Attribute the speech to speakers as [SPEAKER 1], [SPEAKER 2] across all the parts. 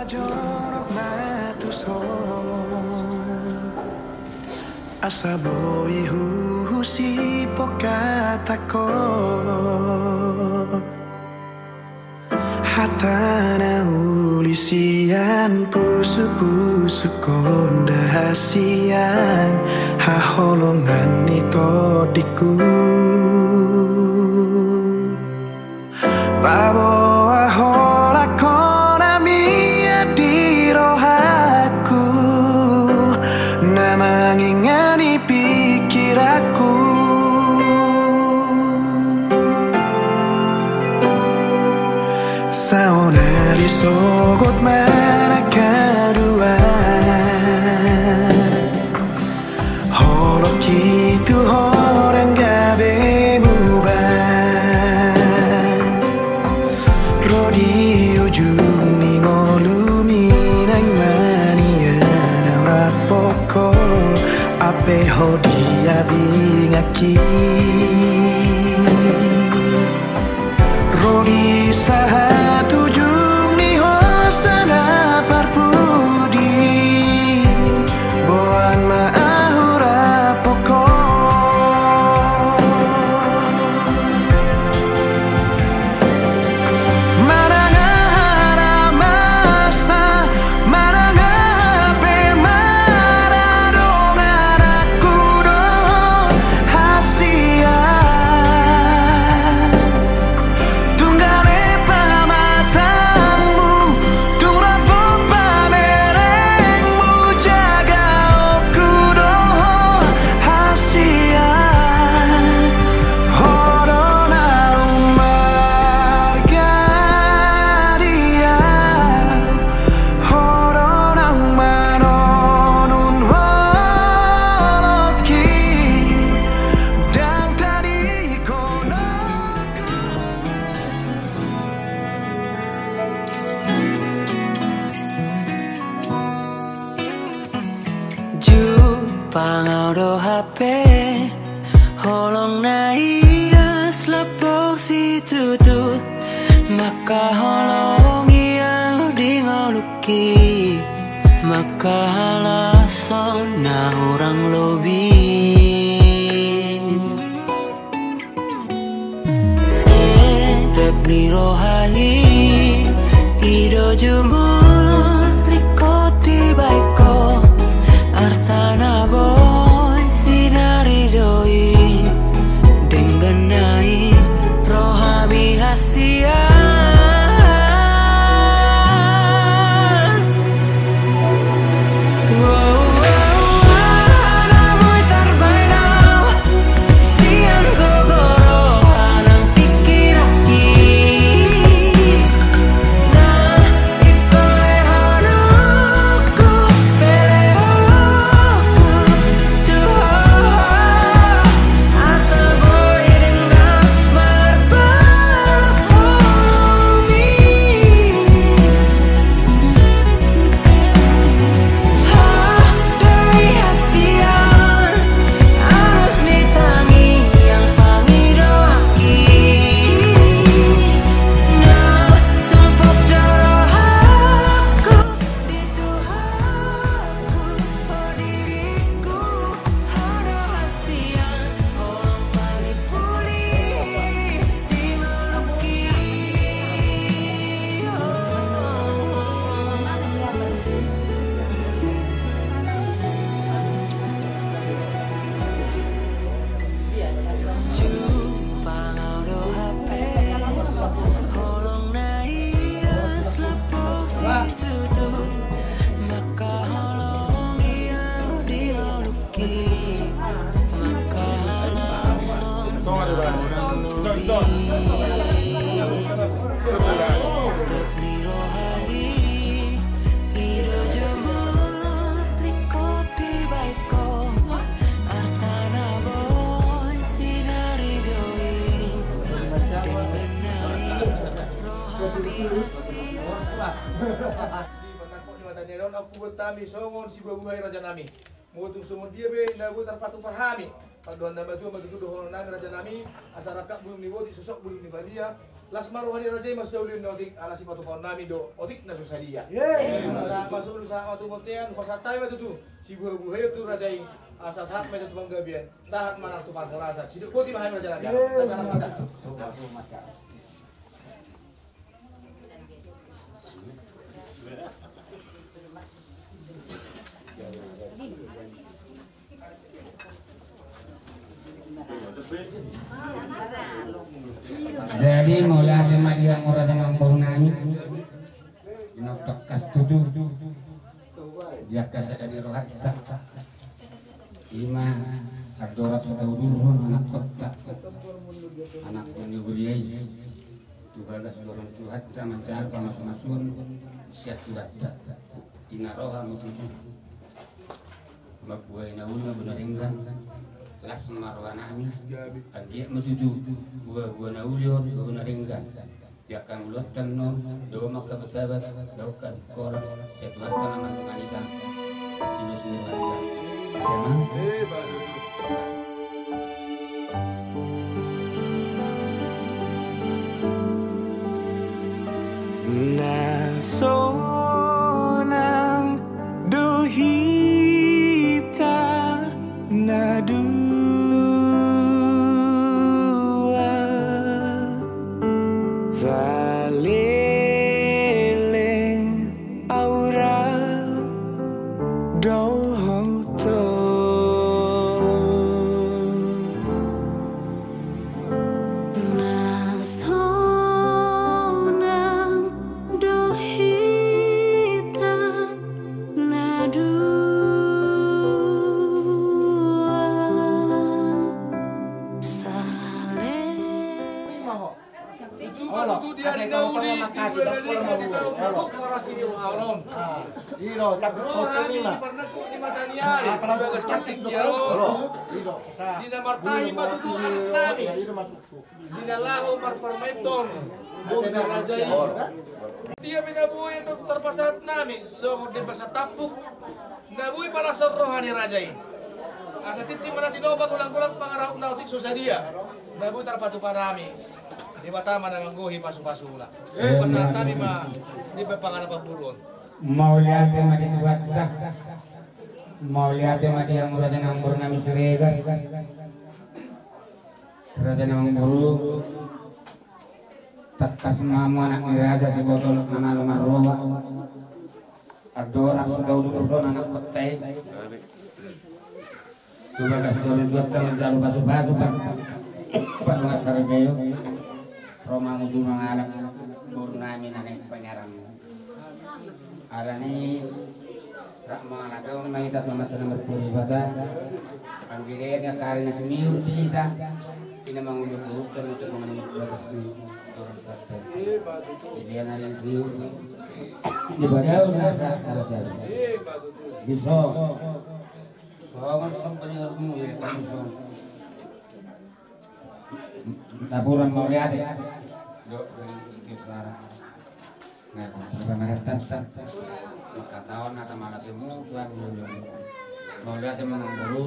[SPEAKER 1] jorok matu Asaboi husi pokatako Hatana ulisian pusu-pusu kondasian Haholongan ito diku Bawa hola kona mia di rohaku Namang ingani pikiraku Saona disogot mana kedua Holok gitu orang gabe mubah Rodi ujung ni ngolumi nang maniana rapoko Ape hodi abingaki Rodi sahat ujung ni hosana parpudi Boan maahura poko Marangara masa Marangapa maradong anakku do hasia
[SPEAKER 2] Pangaudo HP Holong na ias lepo si tutut Maka holong iya di ngoluki Maka halason na orang lobi Serep ni rohai Ido jumolo Rikoti baiko Artana boy sinari doi Dengganai rohabi hasian
[SPEAKER 3] Aku bertami songon si buah raja nami. Mutung songon dia be nabu terpatu pahami. Kalau nama tu begitu dohon nami raja nami. Asal rakak belum niwoti sosok belum nibadia. Las maruhani raja masaulin na otik ala si patukon nami do otik na susadia. Sa masulu sa matumotian pasatay matutu si buhay tu raja asa saat matutu banggabian saat mana tu parkolasa siduk koti mahal raja nabi. Salam kita.
[SPEAKER 4] Jadi mulai Maria Muraja Mampur nami Inok kas tujuh dia kasih dari rohat Ima Ardora sudah dulu anak kota anak penjuburiai 12 orang Tuhan kita mencari pamas-masun siap Tuhan Ina roha mutuju Mabuai naulnya benar enggak las marwanami dia metuju gua naulion gua naringgan dia akan mulut tenon do maka betabat daukan kola satu tanaman penganikan ini semua memang
[SPEAKER 1] nasonang dohita nadu
[SPEAKER 3] Dina martahi matutu anak nami Dina lahu marparmeton Bumbi rajai Dia minabuhi terpasat nami Songod di pasat tapuk Nabuhi pala rohani rajai Asa titi manati noba gulang-gulang pangarap nautik susadia Nabuhi terpatu parami Di batama na mangguhi pasu-pasula Pasat nami ma Di pangarap burun
[SPEAKER 4] mau lihat tema di Tuhan mau lihat tema dia Muraja Mampur nami Surega Raja Mampur takas mamu anak raja di botol nama Marowa Ardora sudah dulu anak petai coba kasih dulu dua tahun jalan basuh-basuh Pak Luar Sarjaya Roma Mudu mengalami Purnami nanek penyaram Alani Rahma Alagau May satu mata nomor 10 ibadah Panggilannya karena kemiur kita Ini mengunjuk untuk mengenai pilihan yang kemiur ibadah udah selesai bisa soalnya sampai ilmu ya taburan mau lihat ya maka tahun atau malah timu tuan mau lihat emang baru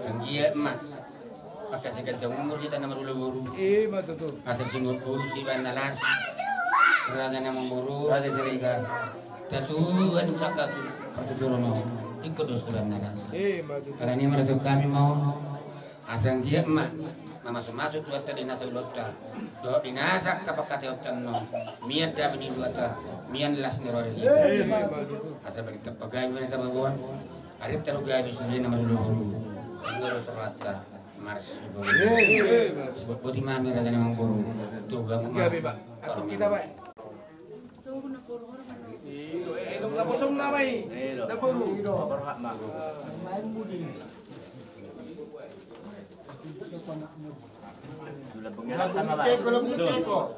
[SPEAKER 4] dan dia emak pakai si kacang umur kita nomor buru atas singgung buru si bandalas raja namang buru raja cerita tatuan cakap pertujuan ikut dosulan nalas karena ini mereka kami mau asang dia emak nama semasuk tuat tadi nasa ulota do dinasa kapakate otan no mian da mini ulota mian las nerore asa balik tapagai bani tababon ari tarugai bisuri nama dulu guru serata mars boti mami raja namang buru tuh gamu ma kita baik kosong namai na buru berhak ma
[SPEAKER 5] Kalau musiko.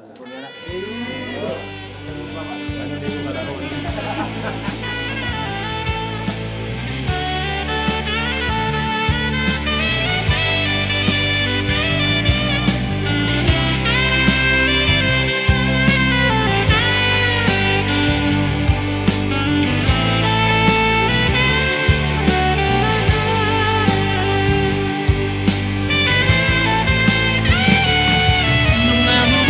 [SPEAKER 2] Nungamu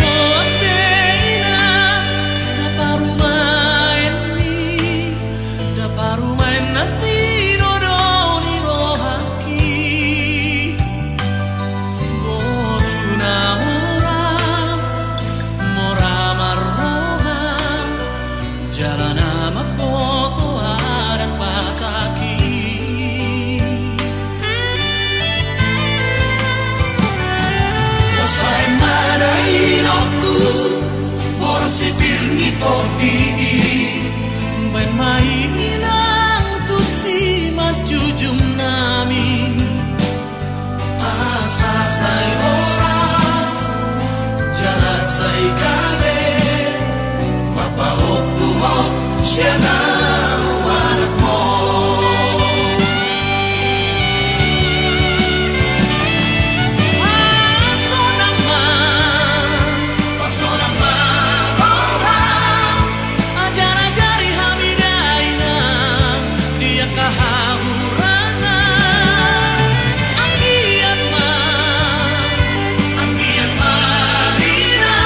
[SPEAKER 2] Sana mapoto arat pataki Wasai madain aku Morsipir nito di Ben mainang tu si majujum nami Asa say oras Jalan say gabe Mapahok tuhok siya na anak mo Paso naman orang Ajar-ajari hamidai na Dia kahahurangan Ang giat mahina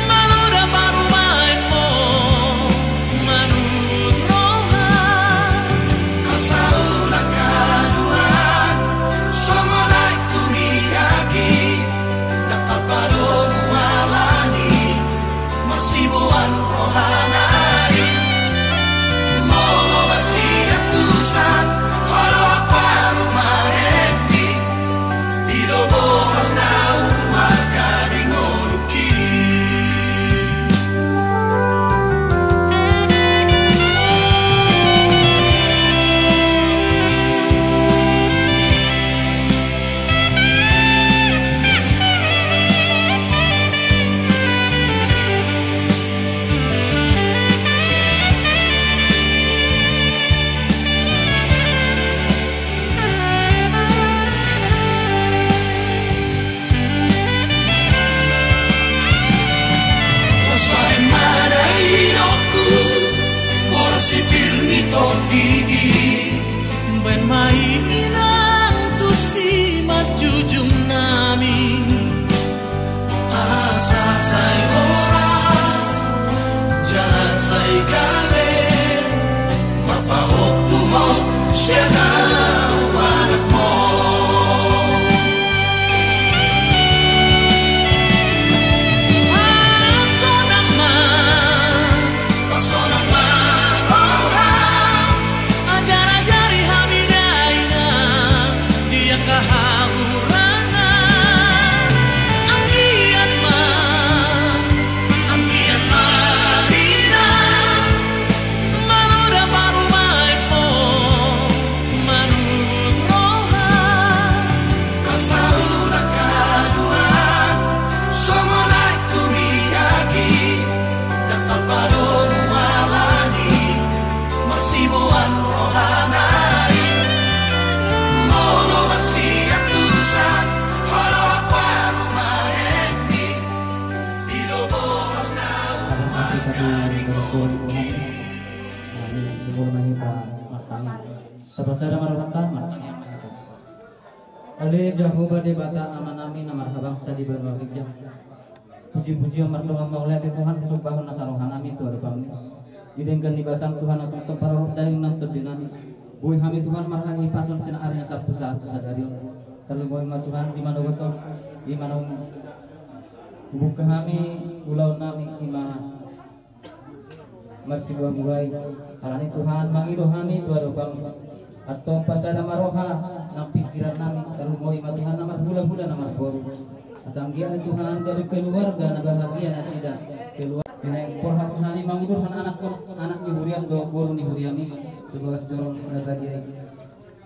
[SPEAKER 2] Manuda parumain mo Manubut rohan Asauna kaduan Somonay kumiyaki Nakapalong walani Masibuan rohanay Molo masiyatusan Halo parumahepi Didobohan na umakading oluki Wasai madain aku Morsipir nito di Ben mainang tu si majujum nami Asa say oras Jalan say gabe Mapahok tuhok siya na anak mo Paso naman orang Ajar-ajari hamidai na Dia kahahurangan Ang giat mahina Manuda parumain mo Manubut rohan Asauna kaduan Somonay kumiyaki Nakapalong walani Masibuan rohanay Molo masiyatusan Halo parumahepi Didobohan na umakading
[SPEAKER 6] Ale Jehovah de bata amanami na marhabang sa di berwajah. Puji-puji yang mardoa maulaya ke Tuhan subhanahu nasarohanami tu arupami. Didengkan libasang Tuhan atau tempat dayung nam terdinami. Bui hami Tuhan marhangi pasun sina arnya sabtu saat sadari. Terlebih ma Tuhan di mana betul di mana buka kami ulau nami ima masih buah buai. Karena Tuhan mangido kami tu arupami. Atau pasada maroha na pikiran nami terlebih ma Tuhan namar hula-hula namar boru. Asanggian Tuhan dari keluarga na bahagia na sida keluarga. Ini porhat hari mangido kan anak ni huriam do boru ni huriami. Tugas jorong pada dia.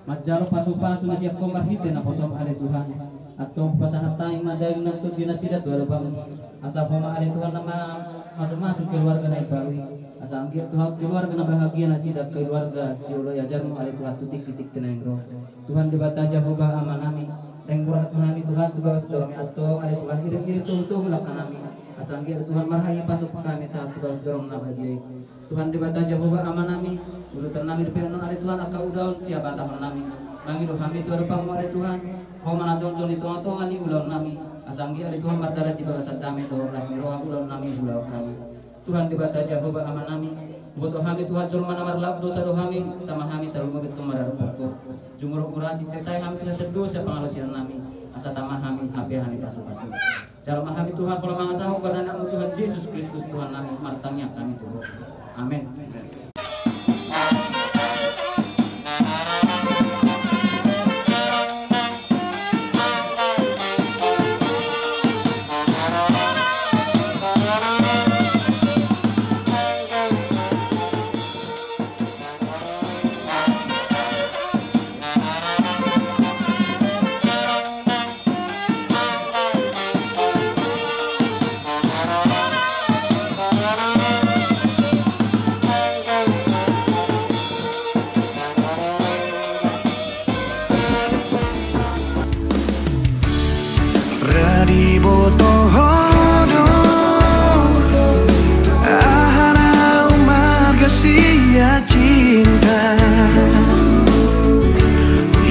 [SPEAKER 6] Majalo pasu-pasu na siap komar hite na posom ale Tuhan. Atau pasahatay madayong nato dinasida tu arupami. Asa poma ale Tuhan nama masuk-masuk keluarga na ibawi. Asa anggir Tuhan keluarga na bahagia na sida keluarga siulo yajarmu ale Tuhan tutik-titik tenengro. Tuhan dibata Jehovah amanami. Tenggurat menami Tuhan tugas dorong atau ale Tuhan iri-iri tuh lakanami. Asa anggir Tuhan marhaya pasuk kami saat tugas dorong na bahagia. Tuhan dibata Jehovah amanami. Ulu ternami depan ale Tuhan akau daun siapa tahun nami. Mangido kami tu arupang ale Tuhan. Kau mana jong-jong di tengah-tengah ni ulau nami. Asa anggir ale Tuhan mardarat di bagasan damai tu rasmi roha ulau nami ulau kami. Tuhan dibata Jehovah amanami. Butuh kami Tuhan jurma namar lab dosa do kami sama kami terlalu begitu mararupoko. Jumuruk kurasi selesai kami Tuhan seduh sepangalusian nami. Asa tamah kami hape kami pasu-pasu. Jalma kami Tuhan kalau mangasahok karena anak Tuhan Yesus Kristus Tuhan nami martangnya kami Tuhan. Amin.
[SPEAKER 1] Radiboto hodo ahana umarga sia cinta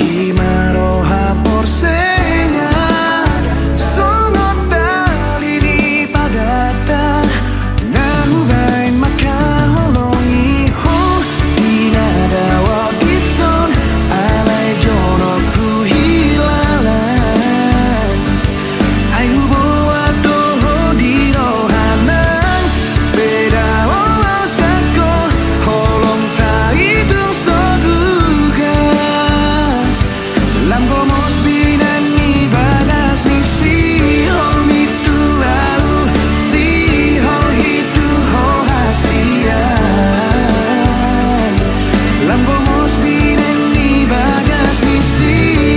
[SPEAKER 1] Imaroha porsenya songot dalini padata nahubain maka holongi ho tidak ada wadison alai jonoku hilalan Ayu bawa doho di rohanan beda wasako holong ta itu soduga lam gomos binan ni bagas ni si hol itu lalu si hol itu ho hasia lam gomos binan ni bagas ni si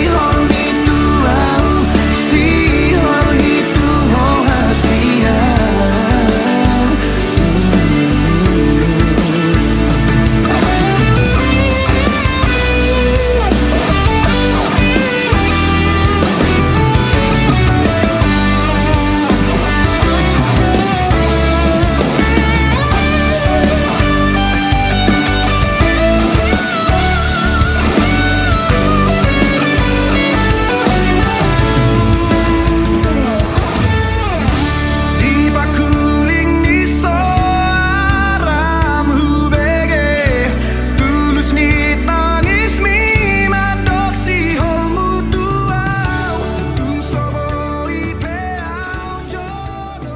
[SPEAKER 1] hol itu lalu si hol itu ho hasia Di bakuling ni soaram hubege tulus ni tangis mi madok si holmu tuau tung sobo ipeau jono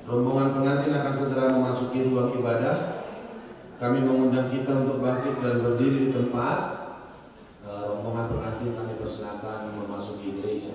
[SPEAKER 7] Rombongan pengantin akan segera memasuki ruang ibadah. Kami mengundang kita untuk bangkit dan berdiri di tempat. Rombongan pengantin kami persilakan memasuki gereja.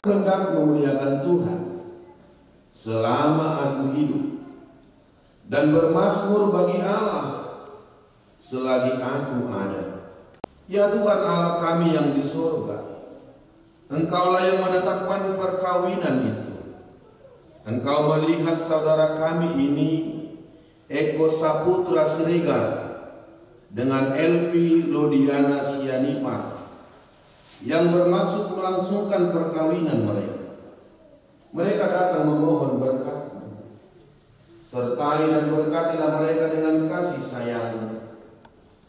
[SPEAKER 7] hendak memuliakan Tuhan selama aku hidup dan bermazmur bagi Allah selagi aku ada. Ya Tuhan Allah kami yang di surga, Engkaulah yang menetapkan perkawinan itu. Engkau melihat saudara kami ini, Eko Saputra Siregar dengan Elvi Lodiana Sianipar, yang bermaksud melangsungkan perkawinan mereka. Mereka datang memohon berkat, sertai dan berkatilah mereka dengan kasih sayang.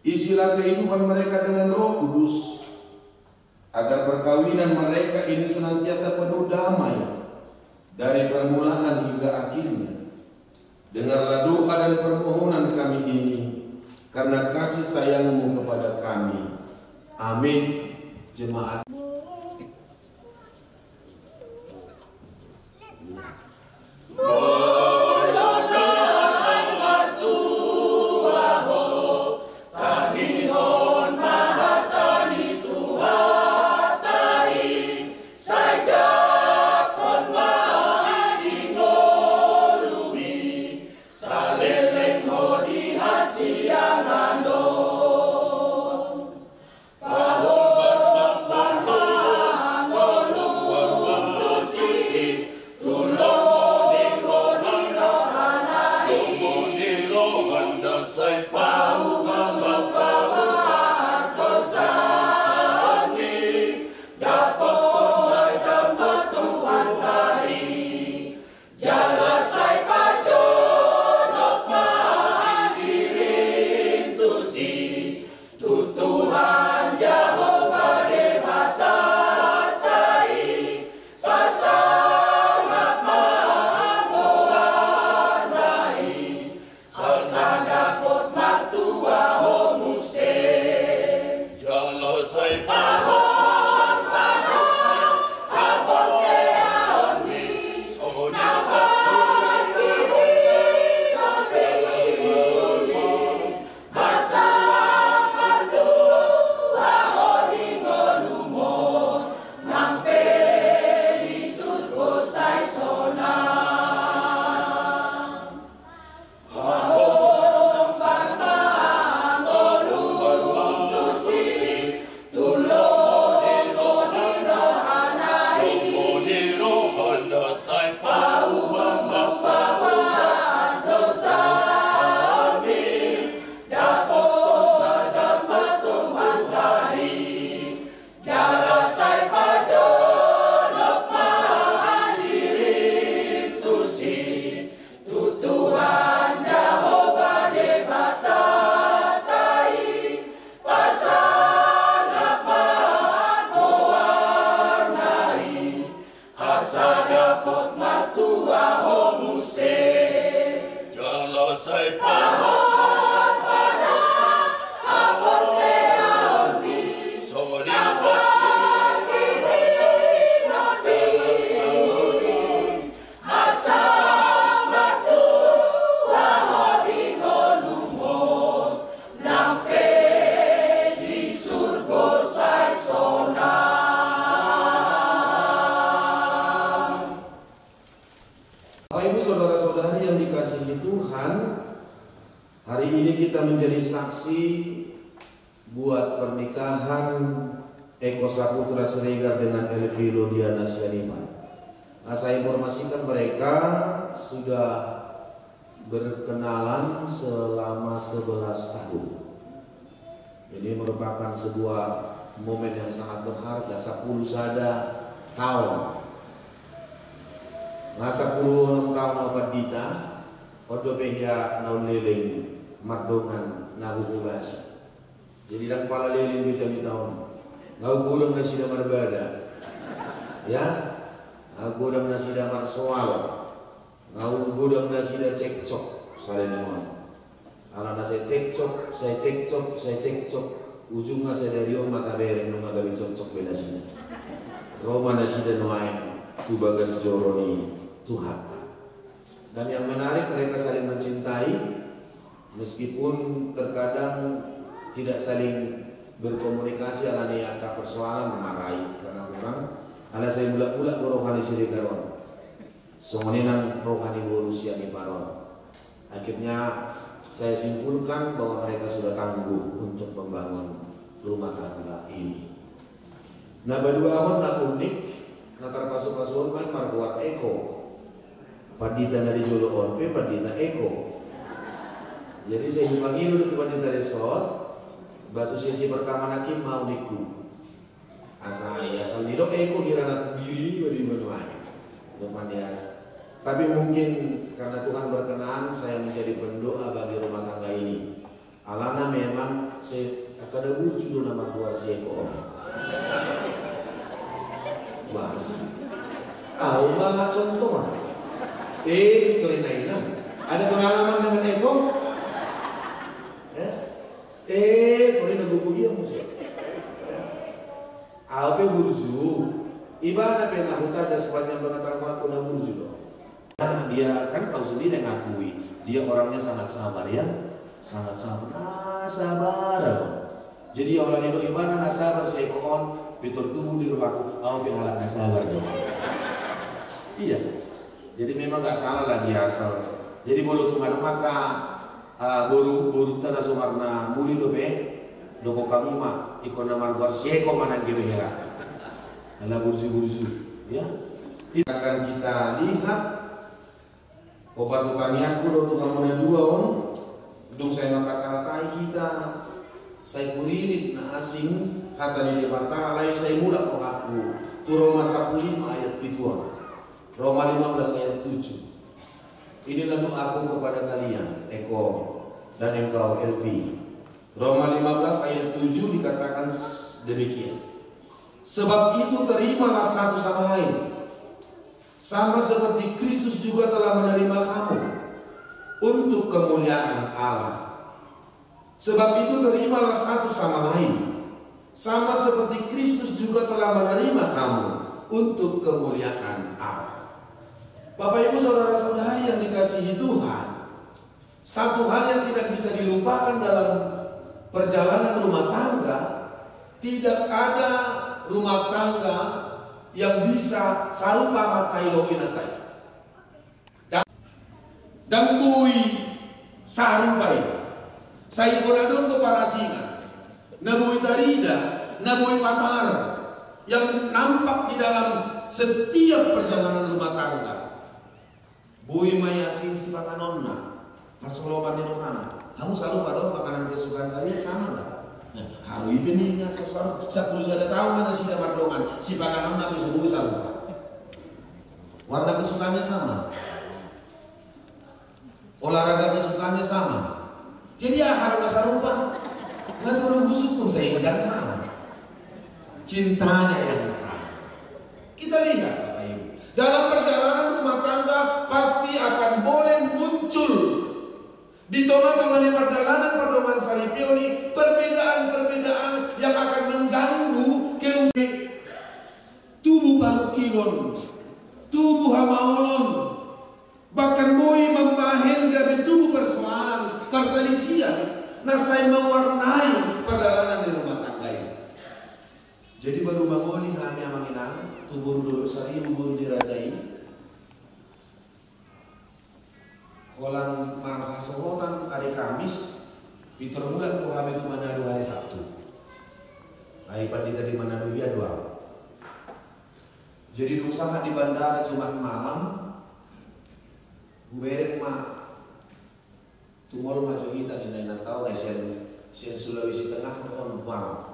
[SPEAKER 7] Isilah kehidupan mereka dengan Roh Kudus, agar perkawinan mereka ini senantiasa penuh damai dari permulaan hingga akhirnya. Dengarlah doa dan permohonan kami ini karena kasih sayang-Mu kepada kami. Amin. Jemaat. Menjadi saksi buat pernikahan Eko Saputra Siregar dengan Elvi Lodiana Sianipar. Saya informasikan mereka sudah berkenalan selama 11 tahun. Ini merupakan sebuah momen yang sangat berharga, 10 tahun Ngasa 10 tahun obat dita, odo behya nau leleng mardongan nagu ubas. Jadi dak kepala leleng beca mi tahun. Ngau gudang nasi damar bada. Ya, ngau gudang nasi damar soal. Ngau gudang nasi da cekcok salengan. Ala nasi cekcok, saya cekcok. Ujungnya saya dari mata bereng nunga gabi cocok beda sini. Roma nasi da noain tu bagas joroni Tuhan. Dan yang menarik mereka saling mencintai meskipun terkadang tidak saling berkomunikasi alani angka persoalan memarahi karena memang ada saya bulat-bulat rohani sirikaron semuanya nang rohani borusia ni paron. Akhirnya saya simpulkan bahwa mereka sudah tangguh untuk membangun rumah tangga ini. Nah berdua ahon nak unik na terpasukan main markuat eko Pandita na di Jolo Orpe, Pandita Eko. Jadi saya dipanggil untuk Pandita Resort. Batu sesi pertama nakim mau niku. Asal nidok Eko hirana sendiri beri menuai. Depan dia. Tapi mungkin karena Tuhan berkenan saya menjadi pendoa bagi rumah tangga ini. Alana memang saya kada wujud nama keluar si Eko. Bahasa. Tahu lah contoh. Kelinainam. Ada pengalaman dengan Eko? Kelina buku dia musuh. Apa burju? Ibadah penahuta ada sepanjang pengetahuan aku na burju loh. Dia kan tahu sendiri ngakui dia orangnya sangat sabar ya, sangat sabar. Jadi orang itu ibadah na sabar saya kokon, pitur tubuh di rumahku, mau bihalak na sabar dong. Iya. Jadi memang gak salah lagi asal. Jadi bolu tunggu maka boru tanah sumarna muli dobe doko kami mah ikon nama luar sieko mana gemehera. Ala burju ya. Akan kita lihat obat tukanian kulo Tuhan mana dua om. Dong saya mengkata-katai kita. Saya kuririt na asing kata di debata lai saya mulak aku. Tu Roma 15 ayat 7. Roma 15 ayat 7. Inilah doaku kepada kalian, Eko dan engkau Elvi. Roma 15 ayat 7 dikatakan demikian. Sebab itu terimalah satu sama lain, sama seperti Kristus juga telah menerima kamu untuk kemuliaan Allah. Sebab itu terimalah satu sama lain, sama seperti Kristus juga telah menerima kamu untuk kemuliaan Allah. Bapak Ibu saudara-saudari yang dikasihi Tuhan, satu hal yang tidak bisa dilupakan dalam perjalanan rumah tangga, tidak ada rumah tangga yang bisa sarupa matai dominatai dan bui sarupai saya konadon ke parasinga nabui tarida nabui patar yang nampak di dalam setiap perjalanan rumah tangga. Bui maya sisi pakanonna, hasolopan di rohana. Kamu selalu pada makanan kesukaan kalian sama nggak? Nah, hari ini nya sesuatu. 10 tahun mana sih dapat dongan? Si pakanonna bisa bui sama. Warna kesukaannya sama. Olahraga kesukaannya sama. Jadi ya harus sarupa. Nggak perlu busuk pun saya sedang sama. Cintanya yang sama. Kita lihat Bapak Ibu. Dalam perjalanan rumah tangga pasti akan boleh muncul di tengah-tengah perjalanan saripioni perbedaan-perbedaan yang akan mengganggu tubuh balukilon, tubuh hamaolon, bahkan boi membahel dari tubuh persoalan perselisihan. Nah saya mewarnai perjalanan di rumah tangga ini. Jadi baru mangoni hanya menginang tubuh dulu sari bubur dirajai. Kolang marhasohotan hari Kamis, Peter bulan tuh hari itu Manado hari Sabtu. Hari Pandita di Manado dia doang. Jadi usaha di bandara Jumat malam, buberek mah tumol maju kita di lain tahu nasian Sulawesi Tengah on malam.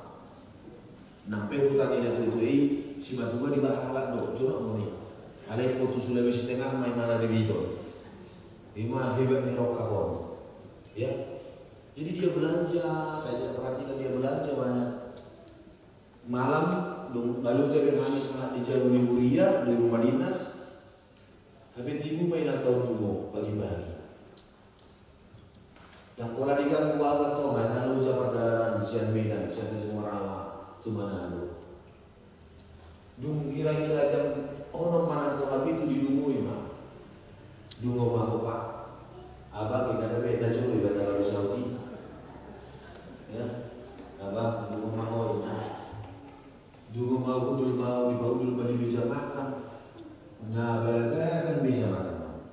[SPEAKER 7] Nampai hutan ini tuh si batu di bahalan do jono moni. Aleppo tu Sulawesi Tengah main mana debito. Lima hebat nih rokakon. Ya. Jadi dia belanja, saya tidak perhatikan dia belanja banyak. Malam lalu jadi Hamis saat di Jawa Niburia di rumah dinas. Habis ibu main atau dulu pagi-pagi. Dan kalau diganggu apa tuh mana lu jabat dalanan sian Medan, sian Semarawa, cuma nalu. Dung kira-kira jam ono mana tuh habis itu didungui mah. Dungo mah pak. Abang kita ada beda juga ibadah Arab Saudi. Ya, abang dungo mah dungo mau udul mau di udul bani bisa makan. Nah, kan bisa makan.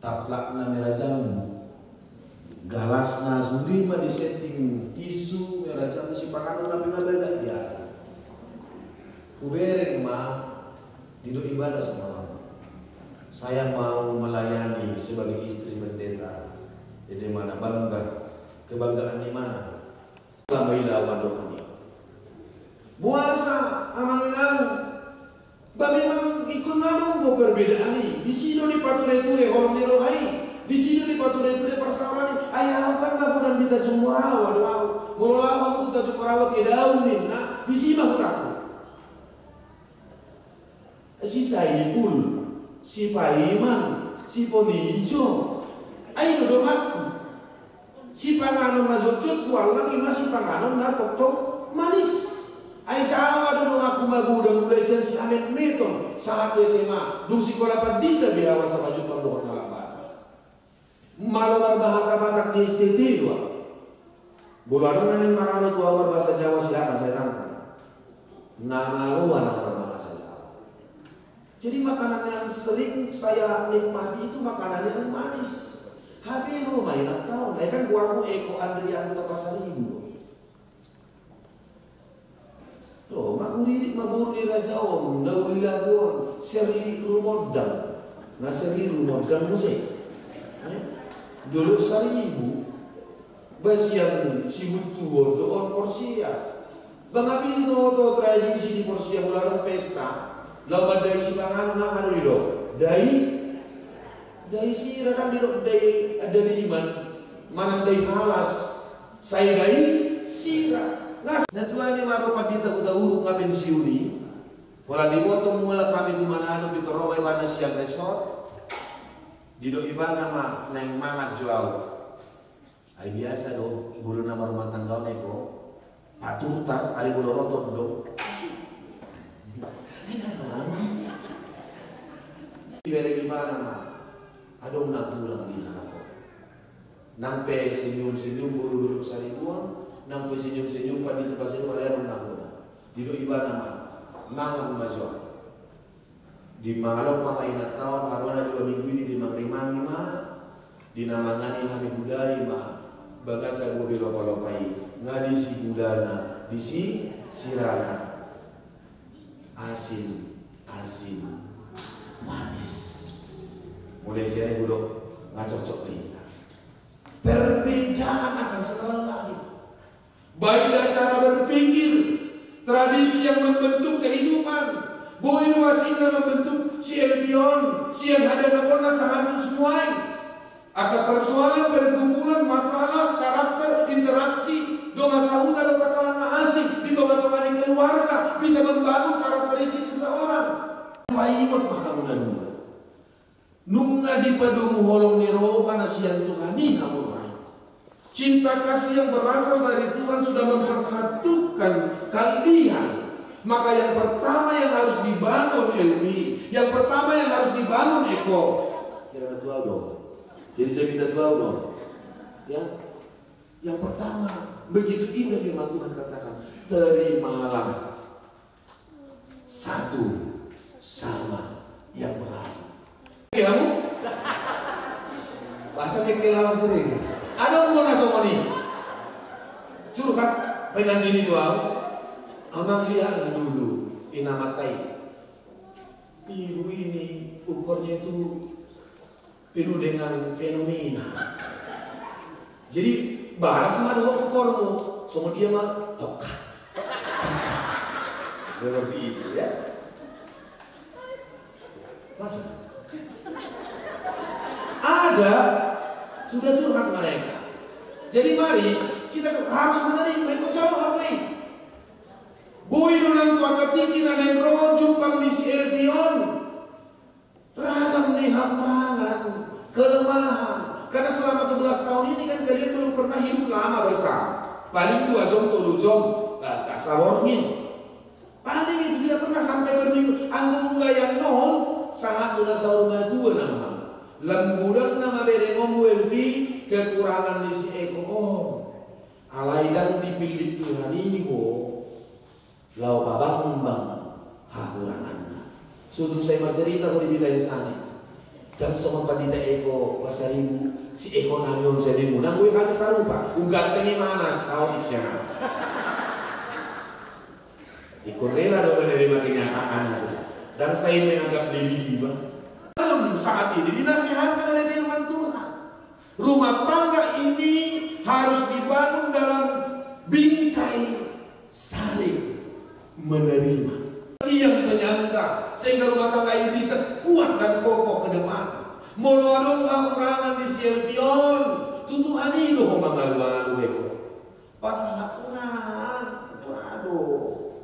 [SPEAKER 7] Taplakna merah jambu. Galasna sundima di setting tisu merah jambu si pakanu tapi ngabela dia. Kubereng mah duduk ibadah sama Allah. Saya mau melayani sebagai istri pendeta. Jadi mana bangga, kebanggaan di mana? Lamailah wadokani. Puasa amangan. Ba memang ikut nado go perbedaan ini. Di sini di pature-ture orang di rohai. Di sini di pature-ture persamaan. Ayah kan nabunan di Tanjung Morawa doa. Mulawa aku Tanjung Morawa ke daunin. Nah, di sini aku takut. Si Saipul, si Paiman, si Ponijo. Ayo domaku. Si panganon na jojot kualan ima si panganon na tok-tok manis. Ay sama doon aku magudang mulai si Amet Meton saat SMA dung sekolah pandita biawa sa maju pandoon halaman. Malamar bahasa Batak di STT dua. Bulan na ning marano tuwa bahasa Jawa silakan saya tangkap. Namaluan ang bahasa Jawa. Jadi makanan yang sering saya nikmati itu makanan yang manis. Habiru main tahu, nah kan buatmu Eko Andrianto Pasaribu. Loh, mabur di Rajaon, Dauri Labuan, Serli Rumodang, nggak Serli Rumodang musik. Dulu 1000, basian si Butuo doon Porsia. Bang Abi no to tradisi di Porsia bulan pesta, lawan dari si Bang Anu nak anu do, dari si radang di do dari ada di iman, mana dari halas, saya dari sira. Nah tuan ini maru padita udah uruk nggak pensiuni, pola di moto mula kami di mana anu di Koromai mana siang resort, di do ibana mah neng mangat jual, ay biasa do, bulu nama rumah tangga neko, paturtar ali bulu rotot do, di beri ibana mah, adong nak pulang di anakku, nampe senyum bulu dulu saribuan. Nampu senyum-senyum pada di pasir pada orang nanggung. Di do ibadah mah, mangang mazon. Di malam mama ingat tahun harwana 2 minggu ini di mangrimami mah, di namangani kami budaya mah, bagata gue belok-belokai, ngadi si budana, di si sirana, asin, manis. Mulai siang gue dok ngacok-cok nih. Perbedaan akan selalu lagi. Baiklah cara berpikir, tradisi yang membentuk kehidupan, bahwa inovasi yang membentuk si Elvion, si yang ada nakona sahatu semua. Akan persoalan pergumulan masalah karakter interaksi, do masahuta do katalan asing di tobat-tobat keluarga bisa membangun karakteristik seseorang. Maimot mahamunan nunga di padung holong niro kana siang Tuhan ni kamu. Cinta kasih yang berasal dari Tuhan sudah mempersatukan kalian. Maka yang pertama yang harus dibangun Elvi, yang pertama yang harus dibangun Eko. Kira tua dong. Jadi saya minta tua dong. Ya, yang pertama begitu indah firman Tuhan katakan, terimalah satu sama yang lain. Kamu bahasa kekelawan sendiri. Ada mau nasomani curhat pengen gini doang. Amang lihatlah dulu inamatai ibu ini ukurnya itu penuh dengan fenomena. Jadi balas sama ada ukurmu, semua dia mah toka seperti itu ya. Masa? Ada, sudah curhat mereka. Jadi mari kita harus menerima itu jauh apa ini. Boy dolang tua ketinggi na yang rojo pamisi Elvion. Ragam nih hakurangan, kelemahan. Karena selama 11 tahun ini kan kalian belum pernah hidup lama bersama. Paling 2 jam, 3 jam, tak sawormin. Paling itu tidak pernah sampai berminggu. Anggung mulai yang non, sahat sudah sahur majuan nama. Lemburan nama berengom Elvi kekurangan di si Eko om. Alaidang dipilih Tuhan ini lau pabambang hakurangan. Sudah saya bercerita kalau dibilang sana. Dan semua pandita Eko pasarimu si Eko namion saya dimunang gue kami sarupa. Unggantengi mana sahur isyana. Ikut rela dong menerima kenyataan itu. Dan saya menganggap lebih bang. Saat ini dinasihatkan oleh firman Tuhan. Rumah tangga ini harus dibangun dalam bingkai saling menerima. Yang menyangka sehingga rumah tangga ini bisa kuat dan kokoh ke depan. Moloadong hakurangan di Selvion. Tutuhan itu mengalu-alu eko. Pasal hakuran. Waduh.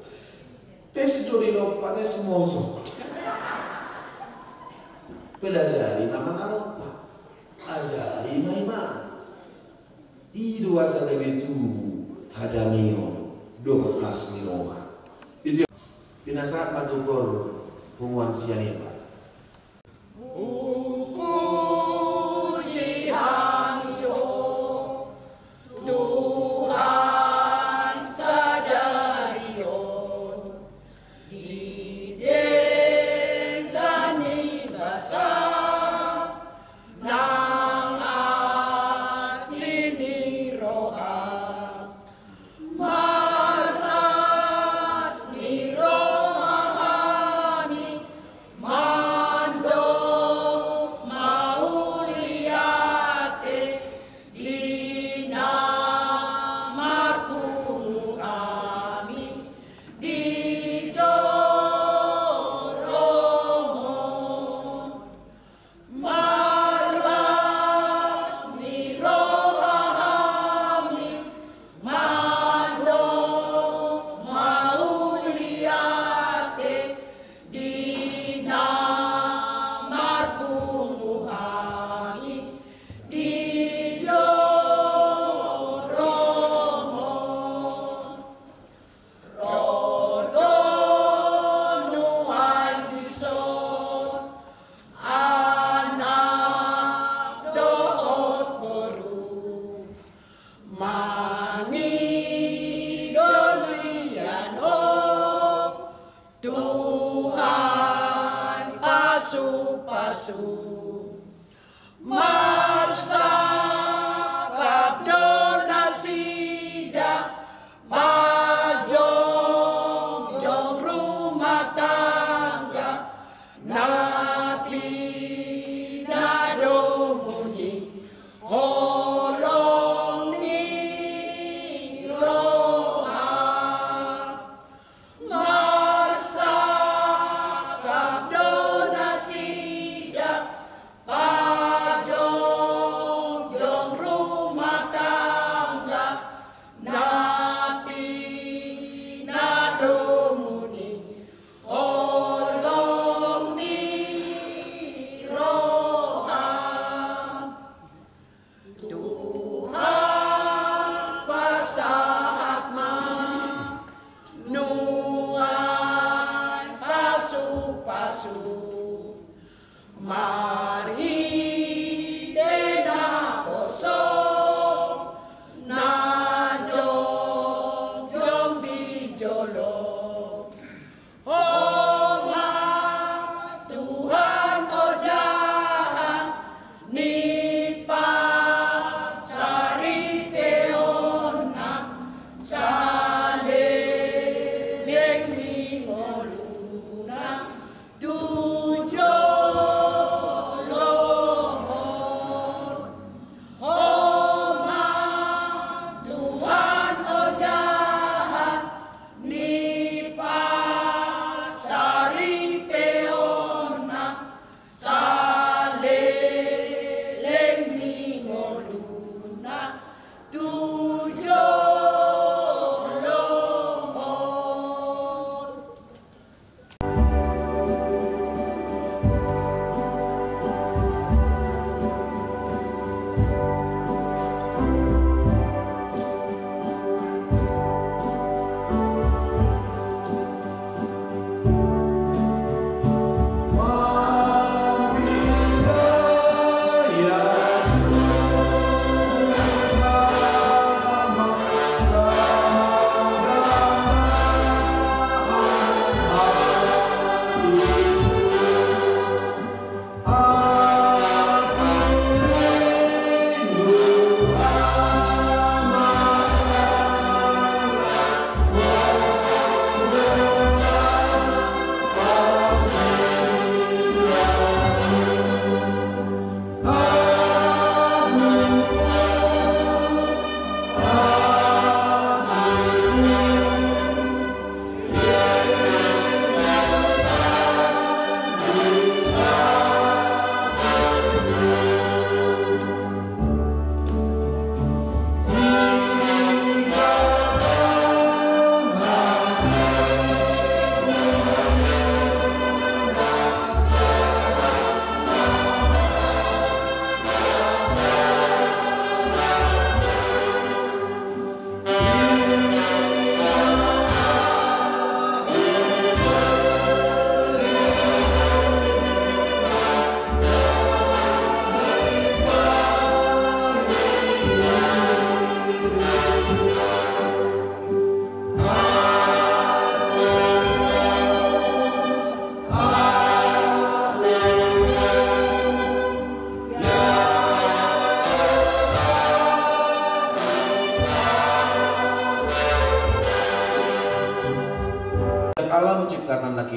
[SPEAKER 7] Tes jorino pates mozo. Pelajari nama karopa, ajari maiman. Idu asal itu hadanion 12 niloha. Itu binasa patukor humuan sianipa.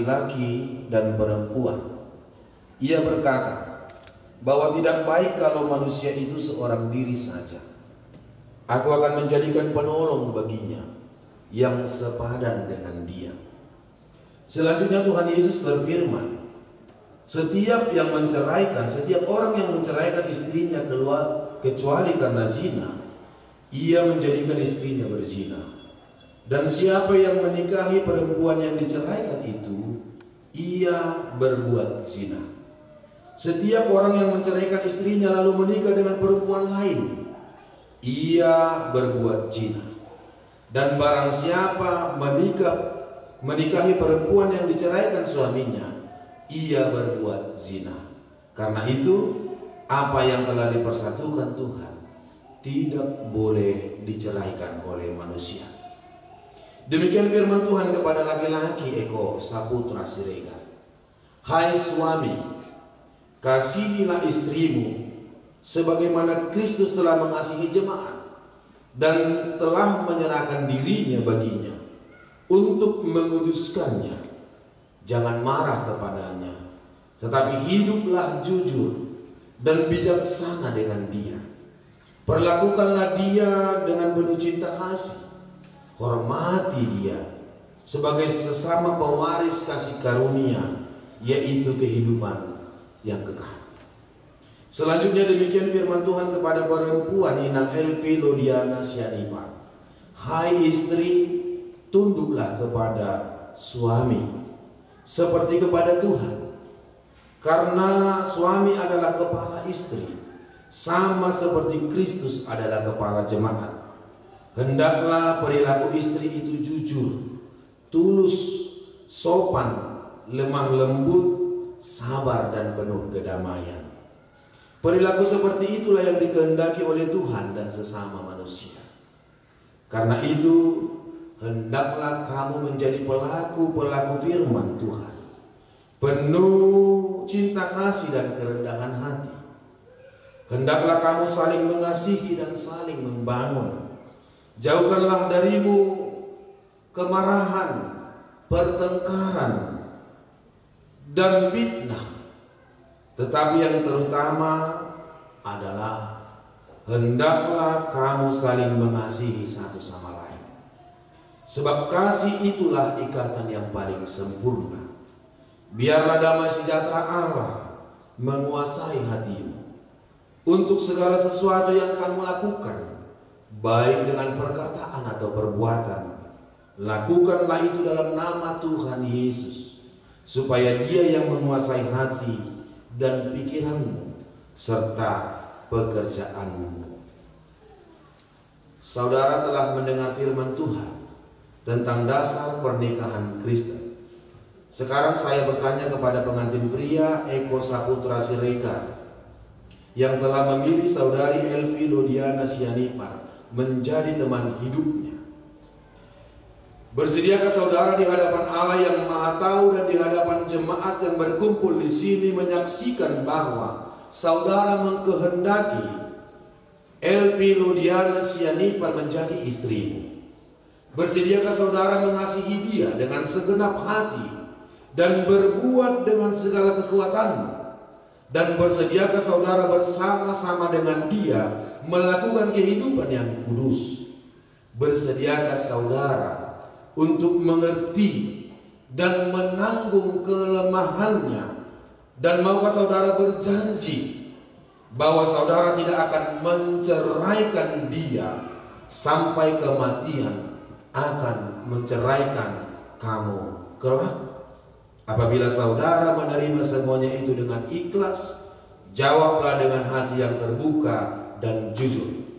[SPEAKER 7] laki-laki dan perempuan. Ia berkata bahwa tidak baik kalau manusia itu seorang diri saja. Aku akan menjadikan penolong baginya yang sepadan dengan dia. Selanjutnya Tuhan Yesus berfirman, setiap orang yang menceraikan istrinya kecuali karena zina, ia menjadikan istrinya berzina. Dan siapa yang menikahi perempuan yang diceraikan itu, ia berbuat zina. Setiap orang yang menceraikan istrinya lalu menikah dengan perempuan lain, ia berbuat zina. Dan barang siapa menikahi perempuan yang diceraikan suaminya, ia berbuat zina. Karena itu, apa yang telah dipersatukan Tuhan tidak boleh diceraikan oleh manusia. Demikian firman Tuhan kepada laki-laki Eko Saputra Siregar. Hai suami, kasihilah istrimu sebagaimana Kristus telah mengasihi jemaat dan telah menyerahkan dirinya baginya untuk menguduskannya. Jangan marah kepadanya, tetapi hiduplah jujur dan bijaksana dengan dia. Perlakukanlah dia dengan penuh cinta kasih. Hormati dia sebagai sesama pewaris kasih karunia, yaitu kehidupan yang kekal. Selanjutnya demikian firman Tuhan kepada perempuan Inang Elvi Lodiana Sianipar. Hai istri, tunduklah kepada suami seperti kepada Tuhan, karena suami adalah kepala istri, sama seperti Kristus adalah kepala jemaat. Hendaklah perilaku istri itu jujur, tulus, sopan, lemah lembut, sabar dan penuh kedamaian. Perilaku seperti itulah yang dikehendaki oleh Tuhan dan sesama manusia. Karena itu, hendaklah kamu menjadi pelaku-pelaku firman Tuhan, penuh cinta kasih dan kerendahan hati. Hendaklah kamu saling mengasihi dan saling membangun. Jauhkanlah darimu kemarahan, pertengkaran, dan fitnah. Tetapi yang terutama adalah hendaklah kamu saling mengasihi satu sama lain. Sebab kasih itulah ikatan yang paling sempurna. Biarlah damai sejahtera Allah menguasai hatimu. Untuk segala sesuatu yang kamu lakukan, baik dengan perkataan atau perbuatan, lakukanlah itu dalam nama Tuhan Yesus, supaya Dia yang menguasai hati dan pikiranmu serta pekerjaanmu. Saudara telah mendengar firman Tuhan tentang dasar pernikahan Kristen. Sekarang saya bertanya kepada pengantin pria Eko Saputra Siregar yang telah memilih saudari Elvi Lodiana Sianipar menjadi teman hidupnya. Bersediakah saudara di hadapan Allah yang Maha Tahu dan di hadapan jemaat yang berkumpul di sini menyaksikan bahwa saudara mengkehendaki Elvi Lodiana Sianipar menjadi istrimu? Bersediakah saudara mengasihi dia dengan segenap hati dan berbuat dengan segala kekuatanmu? Dan bersediakah saudara bersama-sama dengan dia melakukan kehidupan yang kudus? Bersediakah saudara untuk mengerti dan menanggung kelemahannya? Dan maukah saudara berjanji bahwa saudara tidak akan menceraikan dia sampai kematian akan menceraikan kamu kelak? Apabila saudara menerima semuanya itu dengan ikhlas, jawablah dengan hati yang terbuka dan jujur.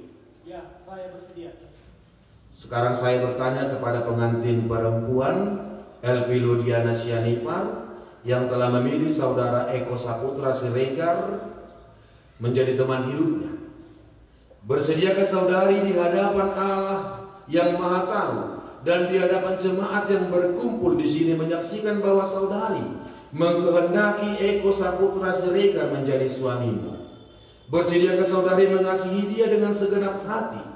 [SPEAKER 5] Ya, saya bersedia.
[SPEAKER 7] Sekarang saya bertanya kepada pengantin perempuan Elvi Lodiana Sianipar yang telah memilih saudara Eko Saputra Siregar menjadi teman hidupnya. Bersediakah saudari di hadapan Allah yang Maha Tahu dan di hadapan jemaat yang berkumpul di sini menyaksikan bahwa saudari mengkehendaki Eko Saputra Siregar menjadi suamimu? Bersediakah saudari mengasihi dia dengan segenap hati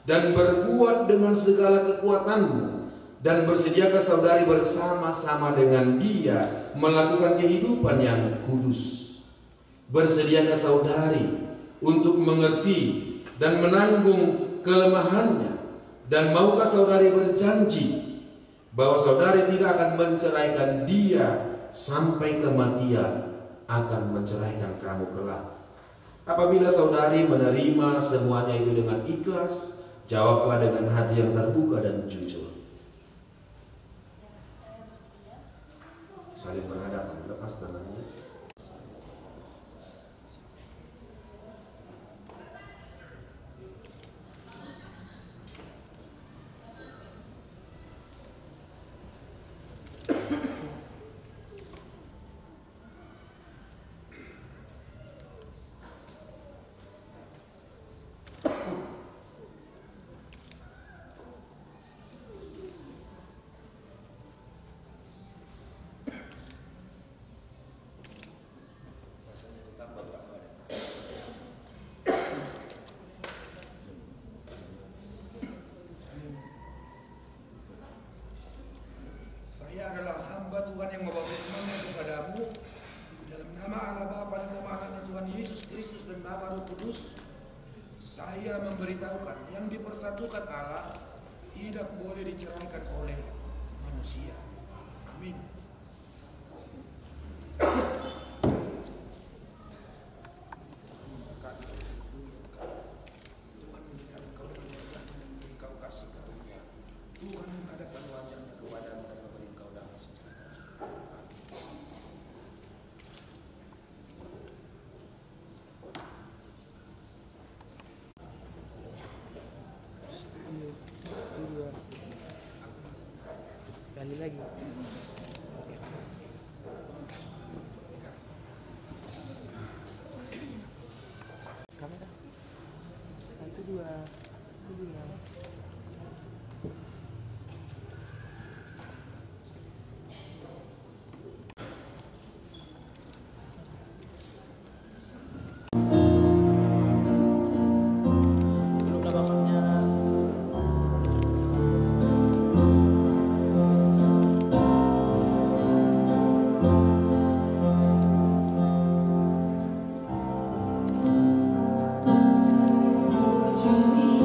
[SPEAKER 7] dan berbuat dengan segala kekuatanmu Dan bersediakah saudari bersama-sama dengan dia melakukan kehidupan yang kudus? Bersediakah saudari untuk mengerti dan menanggung kelemahannya? Dan maukah saudari berjanji bahwa saudari tidak akan menceraikan dia sampai kematian akan menceraikan kamu kelak? Apabila saudari menerima semuanya itu dengan ikhlas, jawablah dengan hati yang terbuka dan jujur. Saling berhadapan, lepas tangannya.
[SPEAKER 2] Saya adalah hamba Tuhan yang membawa firman-Nya kepadamu dalam nama Allah Bapa dan nama Anaknya Tuhan Yesus Kristus dan nama Roh Kudus. Saya memberitahukan yang dipersatukan Allah tidak boleh diceraikan oleh manusia. Amin. Tuhan mendengar engkau dengan wajahnya dan memberi engkau kasih karunia. Tuhan menghadapkan wajahnya kepadamu dan memberi engkau damai sejahtera.
[SPEAKER 8] Kali lagi. Kamera. Itu dua.
[SPEAKER 1] To me,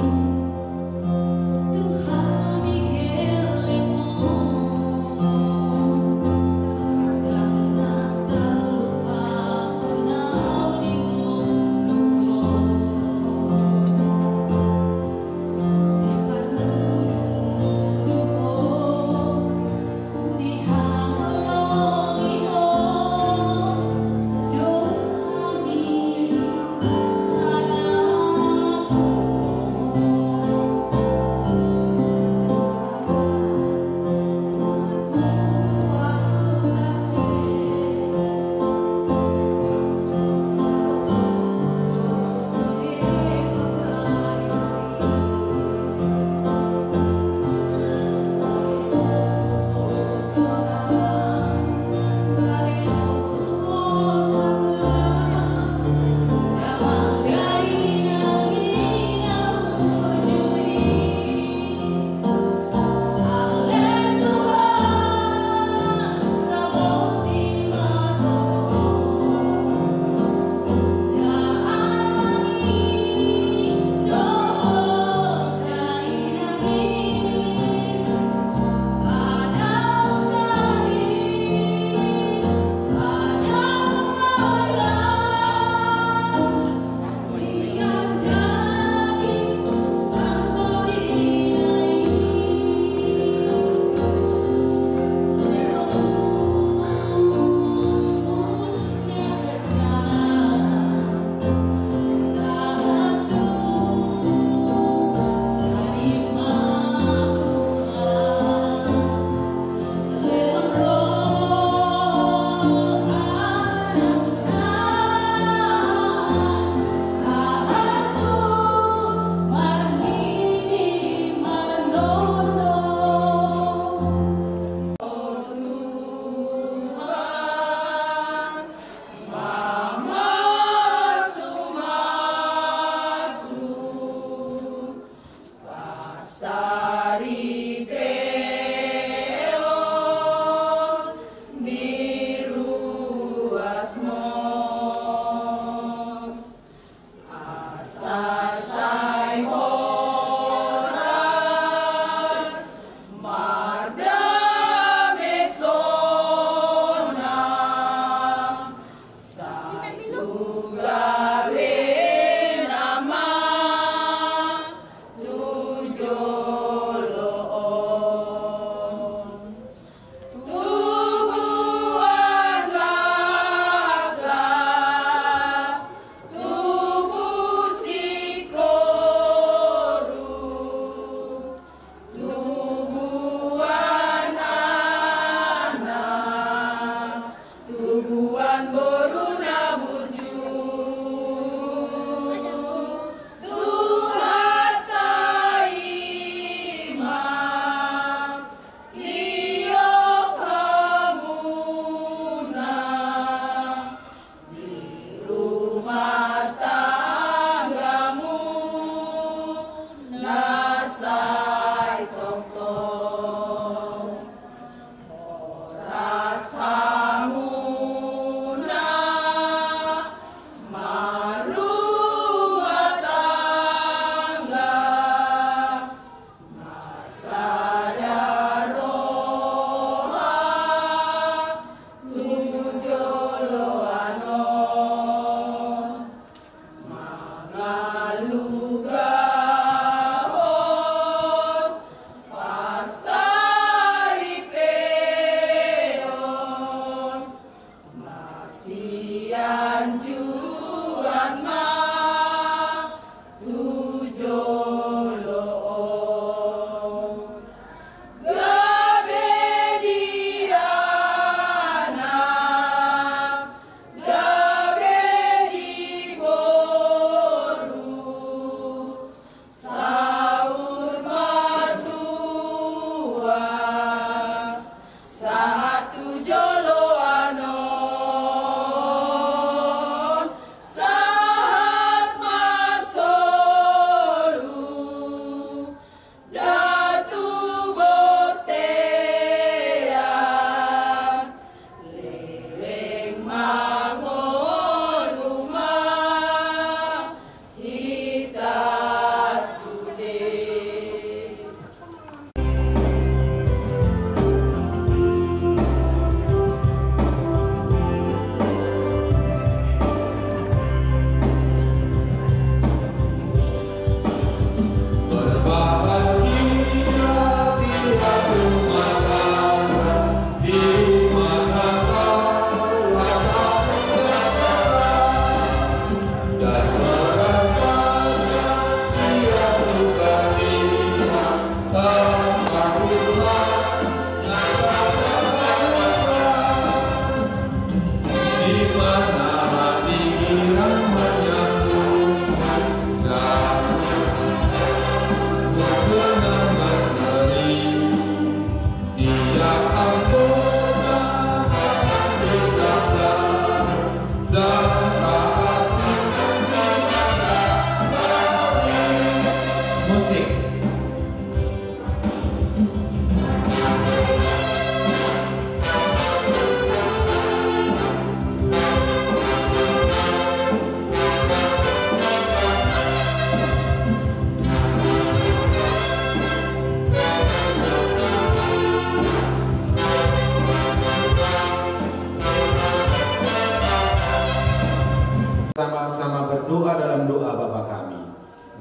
[SPEAKER 7] Sama-sama berdoa dalam doa Bapa kami.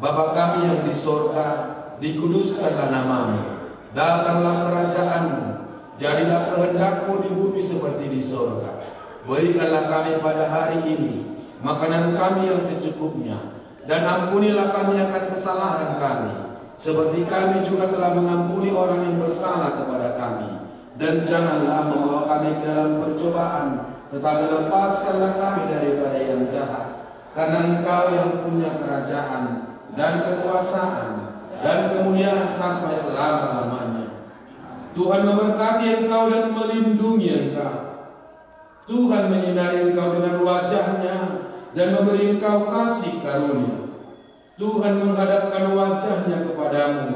[SPEAKER 7] Bapa kami yang di sorga, dikuduskanlah namamu. Datanglah kerajaanmu. Jadilah kehendakmu di bumi seperti di sorga. Berikanlah kami pada hari ini makanan kami yang secukupnya. Dan ampunilah kami akan kesalahan kami, seperti kami juga telah mengampuni orang yang bersalah kepada kami. Dan janganlah membawa kami ke dalam percobaan, tetapi lepaskanlah kami daripada yang jahat. Karena Engkau yang punya kerajaan dan kekuasaan dan kemuliaan sampai selama-lamanya. Tuhan memberkati Engkau dan melindungi Engkau. Tuhan menyinari Engkau dengan wajah-Nya dan memberi Engkau kasih karunia. Tuhan menghadapkan wajah-Nya kepadamu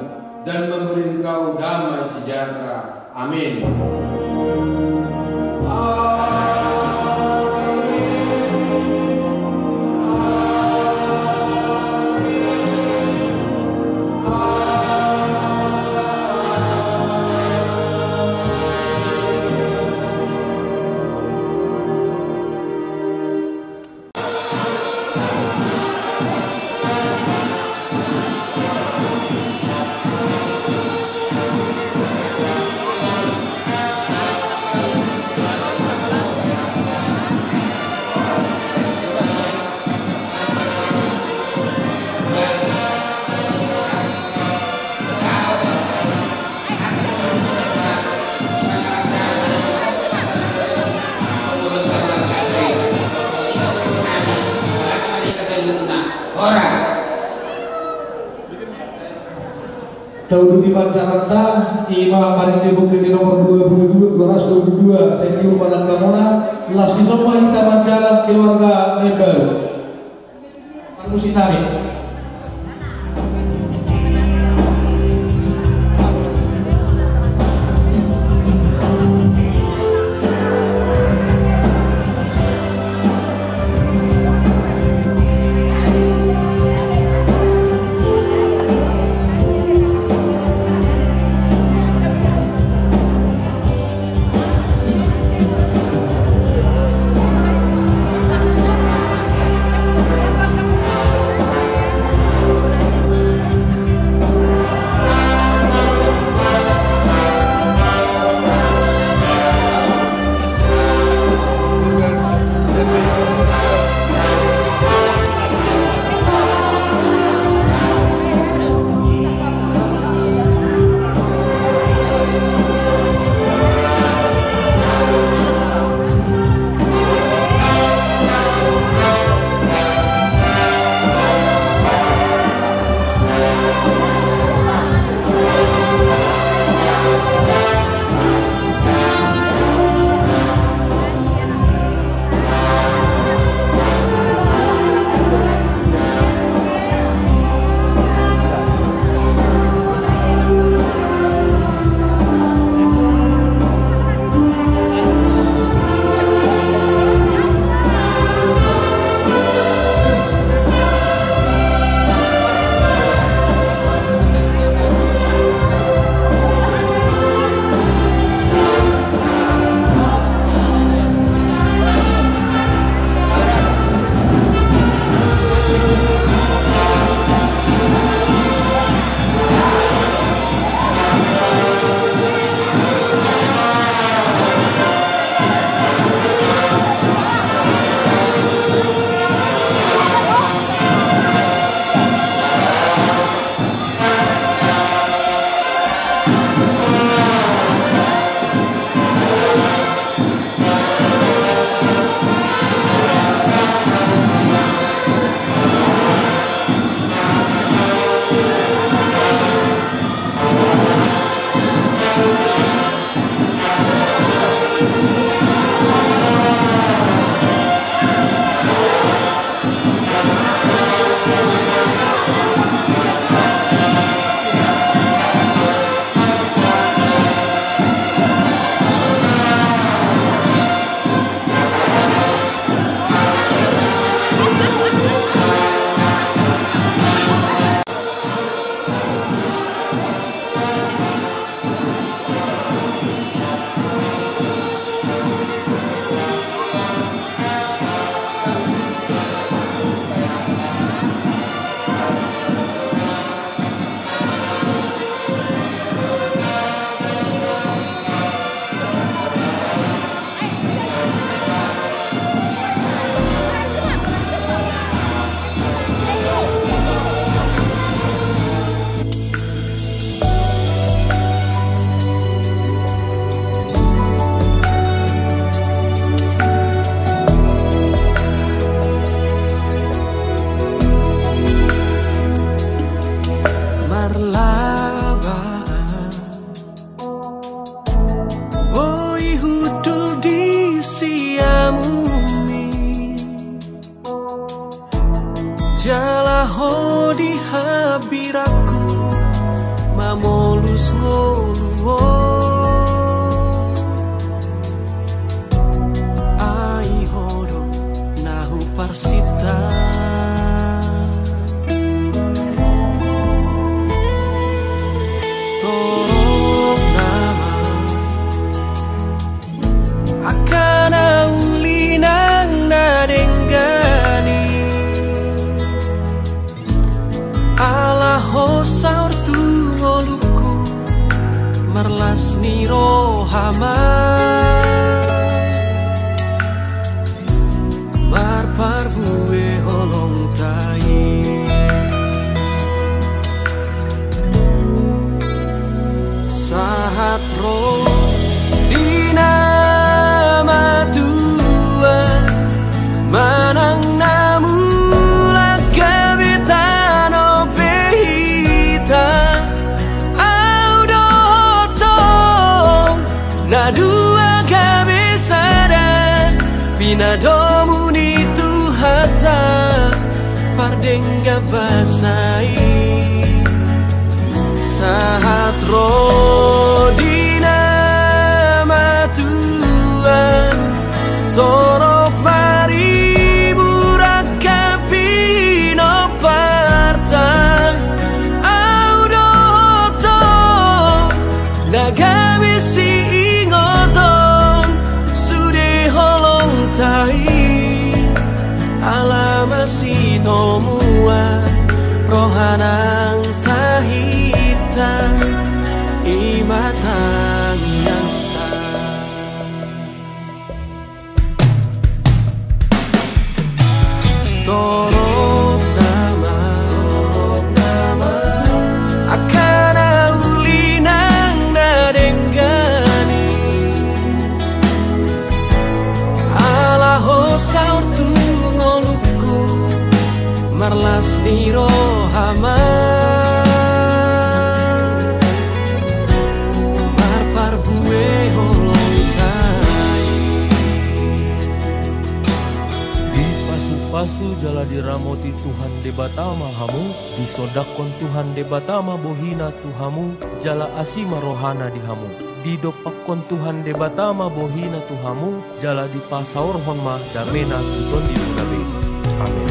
[SPEAKER 7] dan memberi Engkau damai sejahtera. Amin. Amin.
[SPEAKER 9] Daudu di Pancaranta, Ima paling di bukit di nomor 222, saya tiur pada Kamona, las di semua hitaman jalan keluarga Nebel. Musitari.
[SPEAKER 1] Jalaho di habiraku mamolus ngoluwo ai hodo nahu parsita torok nama akan aulinang nadenggani Alaho saur tu ngoluku marlas niro hama marparbu tomua rohanang tahita imatang nyata torok nama akan aulinang nadenggani alaho saur tu ngoluku marlas nirohama marpar bue holontai
[SPEAKER 10] di pasu-pasu jala diramoti Tuhan debatama hamu disodakon Tuhan debatama bohina Tuhamu jala asima rohana di hamu didopakon Tuhan debatama bohina Tuhamu jala di pasaur honma damena tuton di budabe. Amin.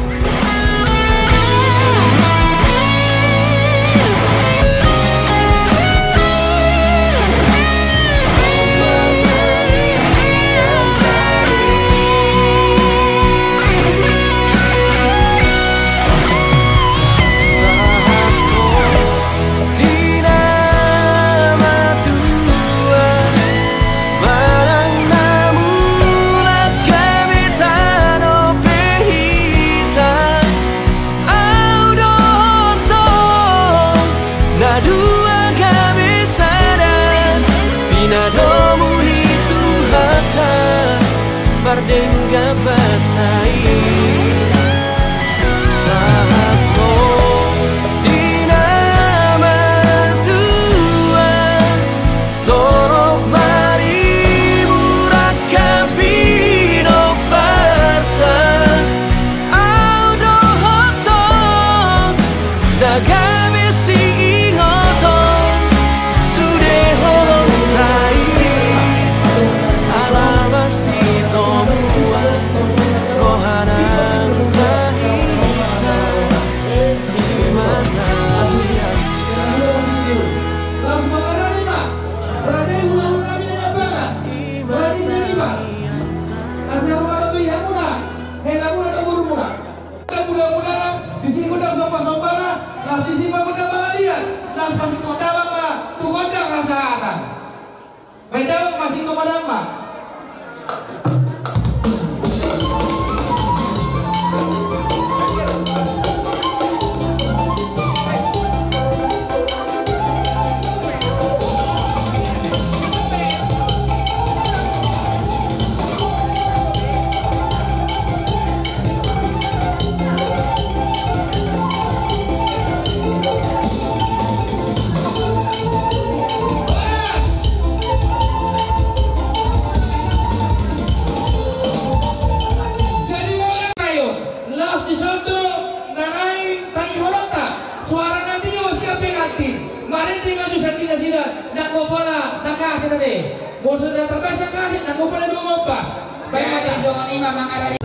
[SPEAKER 1] Bardengga basai saat lo dinama Tuhan torok mari burakapino parta audo hotong dagame si ingotong sude holong tai alabasi tomua rohanang tahita imata
[SPEAKER 9] Laos Makara 5 Raja Ulang kami nanabangan Berani Sinima Asal rumah lebih hamuna Hela muna dan buru muna Mula-mula disingkudang sopa-sopana Las disimpan kota bahalian Las masih kodawang ma Pukodang rasa akan Medawang masih komadang ma Musuh terbaik sakit, nak kumpulkan 2 kompas. Baik mati.